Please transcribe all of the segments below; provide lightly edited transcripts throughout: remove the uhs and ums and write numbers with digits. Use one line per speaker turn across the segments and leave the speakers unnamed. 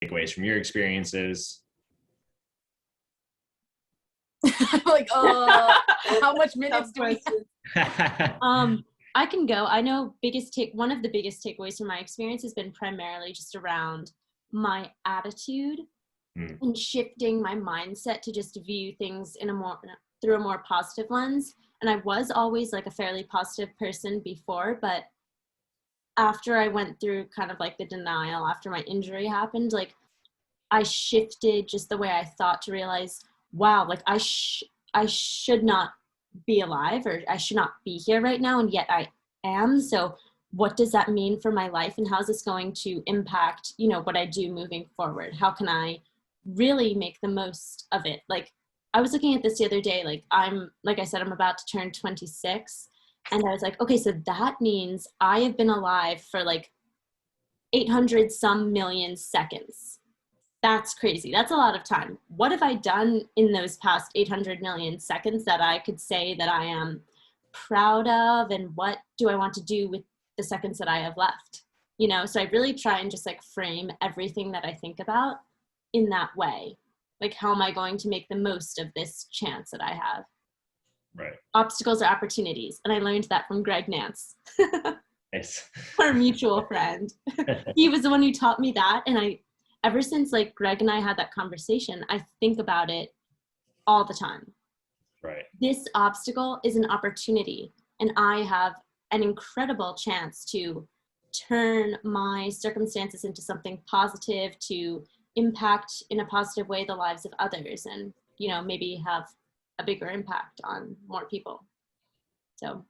takeaways from your experiences.
Like, how much minutes do we
I can go. I know one of the biggest takeaways from my experience has been primarily just around my attitude and shifting my mindset to just view things through a more positive lens. And I was always like a fairly positive person before, but after I went through kind of like the denial after my injury happened, like I shifted just the way I thought to realize, wow, like I should not be alive, or I should not be here right now, and yet I am. So what does that mean for my life, and how is this going to impact, what I do moving forward? How can I really make the most of it? Like, I was looking at this the other day, like I said, I'm about to turn 26, and I was like, okay, so that means I have been alive for like 800 some million seconds. That's crazy. That's a lot of time. What have I done in those past 800 million seconds that I could say that I am proud of, and what do I want to do with the seconds that I have left? So I really try and just like frame everything that I think about in that way. Like, how am I going to make the most of this chance that I have?
Right.
Obstacles are opportunities. And I learned that from Greg Nance,
Nice.
our mutual friend. He was the one who taught me that. And ever since like Greg and I had that conversation, I think about it all the time.
Right.
This obstacle is an opportunity, and I have an incredible chance to turn my circumstances into something positive, to impact in a positive way the lives of others, and, maybe have a bigger impact on more people. So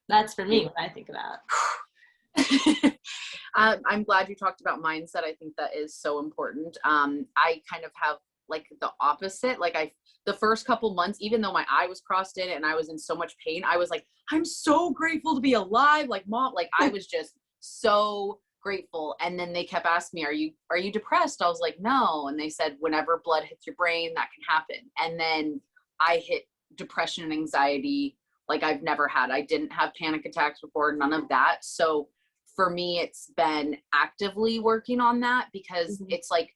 that's for me what I think about.
I'm glad you talked about mindset. I think that is so important. I kind of have like the opposite. Like the first couple months, even though my eye was crossed in and I was in so much pain, I was like, I'm so grateful to be alive. Like, Mom, like I was just so grateful. And then they kept asking me, are you depressed? I was like, no. And they said, whenever blood hits your brain, that can happen. And then I hit depression and anxiety like I've never had. I didn't have panic attacks before, none of that. So for me, it's been actively working on that, because it's like,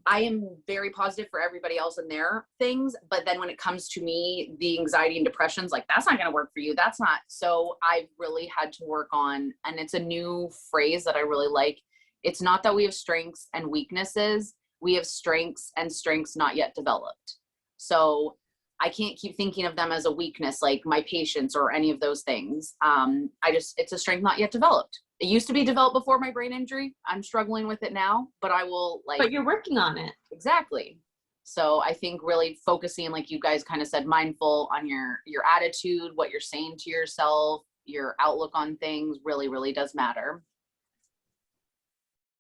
I am very positive for everybody else and their things. But then when it comes to me, the anxiety and depression's like, that's not going to work for you. That's not. So I've really had to work on, and it's a new phrase that I really like. It's not that we have strengths and weaknesses. We have strengths and strengths not yet developed. So I can't keep thinking of them as a weakness, like my patience or any of those things. It's a strength not yet developed. It used to be developed before my brain injury. I'm struggling with it now, but I will
But you're working on it.
Exactly. So I think really focusing, like you guys kind of said, mindful on your attitude, what you're saying to yourself, your outlook on things really, really does matter.